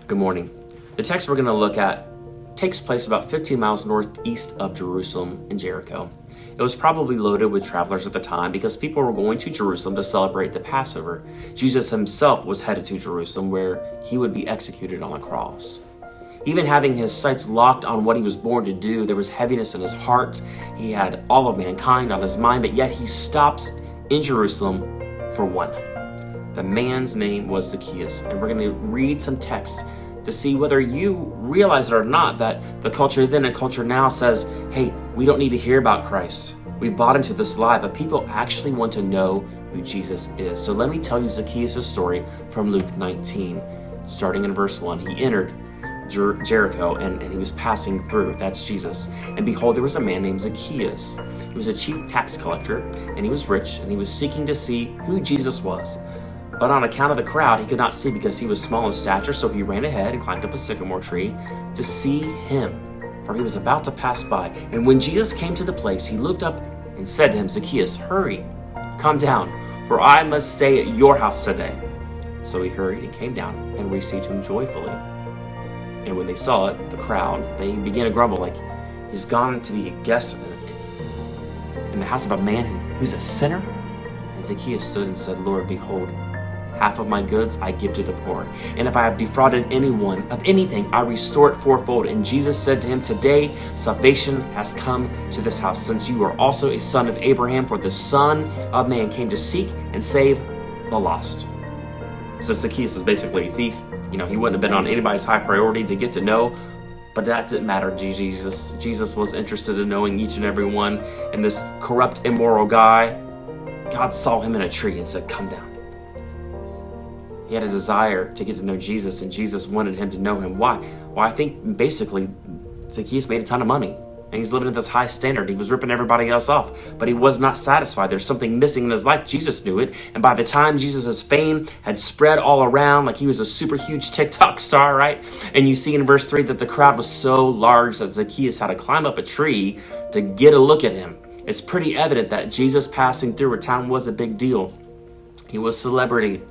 Good morning. The text we're going to look at takes place about 15 miles northeast of Jerusalem in Jericho. It was probably loaded with travelers at the time because people were going to Jerusalem to celebrate the Passover. Jesus himself was headed to Jerusalem where he would be executed on a cross. Even having his sights locked on what he was born to do, there was heaviness in his heart. He had all of mankind on his mind, but yet he stops in Jerusalem for one. The man's name was Zacchaeus, and we're going to read some texts to see whether you realize it or not that the culture then and culture now says, hey, we don't need to hear about Christ. We've bought into this lie, but people actually want to know who Jesus is. So let me tell you Zacchaeus' story from Luke 19, starting in verse 1. He entered Jericho and he was passing through. That's Jesus. And behold, there was a man named Zacchaeus. He was a chief tax collector, and he was rich, and he was seeking to see who Jesus was. But on account of the crowd, he could not see because he was small in stature, so he ran ahead and climbed up a sycamore tree to see him, for he was about to pass by. And when Jesus came to the place, he looked up and said to him, Zacchaeus, hurry, come down, for I must stay at your house today. So he hurried and came down and received him joyfully. And when they saw it, the crowd, they began to grumble, like, he's gone to be a guest in the house of a man who's a sinner? And Zacchaeus stood and said, Lord, behold, half of my goods I give to the poor. And if I have defrauded anyone of anything, I restore it fourfold. And Jesus said to him, today salvation has come to this house, since you are also a son of Abraham, for the Son of Man came to seek and save the lost. So Zacchaeus is basically a thief. You know, he wouldn't have been on anybody's high priority to get to know, but that didn't matter to Jesus. Jesus was interested in knowing each and every one. And this corrupt, immoral guy, God saw him in a tree and said, come down. He had a desire to get to know Jesus, and Jesus wanted him to know him. Why? Well, I think basically Zacchaeus made a ton of money, and he's living at this high standard. He was ripping everybody else off, but he was not satisfied. There's something missing in his life. Jesus knew it, and by the time Jesus' fame had spread all around, like he was a super huge TikTok star, right? And you see in verse 3 that the crowd was so large that Zacchaeus had to climb up a tree to get a look at him. It's pretty evident that Jesus passing through a town was a big deal. He was a celebrity.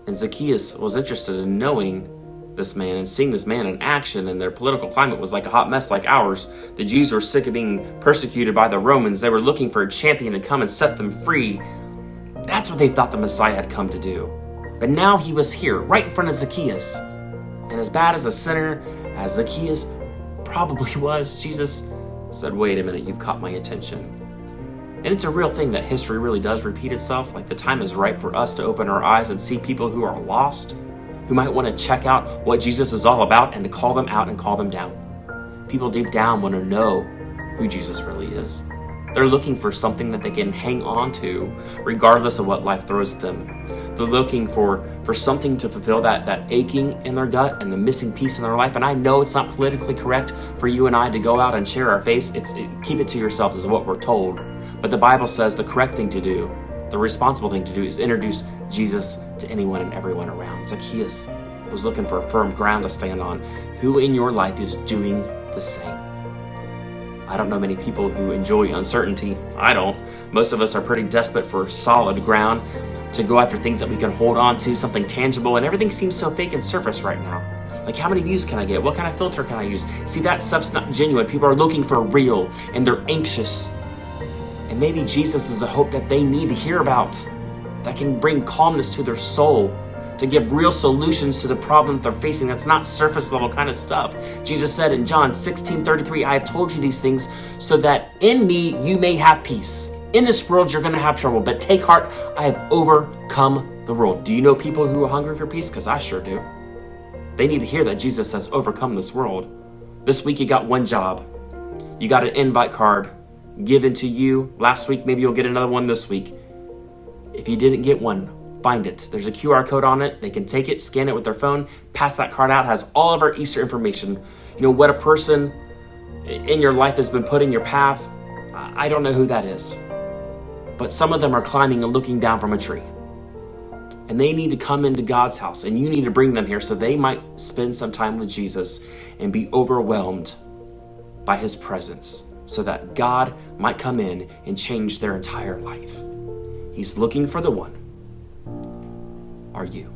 And Zacchaeus was interested in knowing this man and seeing this man in action, and their political climate was like a hot mess like ours. The Jews were sick of being persecuted by the Romans. They were looking for a champion to come and set them free. That's what they thought the Messiah had come to do. But now he was here, right in front of Zacchaeus. And as bad as a sinner as Zacchaeus probably was, Jesus said, wait a minute, you've caught my attention. And it's a real thing that history really does repeat itself. Like the time is right for us to open our eyes and see people who are lost, who might want to check out what Jesus is all about, and to call them out and call them down. People deep down want to know who Jesus really is. They're looking for something that they can hang on to regardless of what life throws at them. They're looking for something to fulfill that aching in their gut and the missing piece in their life. And I know it's not politically correct for you and I to go out and share our faith. Keep it to yourself is what we're told. But the Bible says the correct thing to do, the responsible thing to do, is introduce Jesus to anyone and everyone around. Zacchaeus was looking for a firm ground to stand on. Who in your life is doing the same? I don't know many people who enjoy uncertainty. I don't. Most of us are pretty desperate for solid ground to go after things that we can hold on to, something tangible, and everything seems so fake and surface right now. Like, how many views can I get? What kind of filter can I use? See, that stuff's not genuine. People are looking for real, and they're anxious. And maybe Jesus is the hope that they need to hear about, that can bring calmness to their soul, to give real solutions to the problem that they're facing. That's not surface level kind of stuff. Jesus said in John 16:33, I have told you these things so that in me you may have peace. In this world you're going to have trouble, but take heart, I have overcome the world. Do you know people who are hungry for peace? Because I sure do. They need to hear that Jesus has overcome this world. This week you got one job. You got an invite card given to you. Last week, maybe you'll get another one this week. If you didn't get one, find it. There's a QR code on it. They can take it, scan it with their phone, pass that card out. It has all of our Easter information. You know, what a person in your life has been put in your path. I don't know who that is. But some of them are climbing and looking down from a tree. And they need to come into God's house, and you need to bring them here so they might spend some time with Jesus and be overwhelmed by his presence, so that God might come in and change their entire life. He's looking for the one. Are you?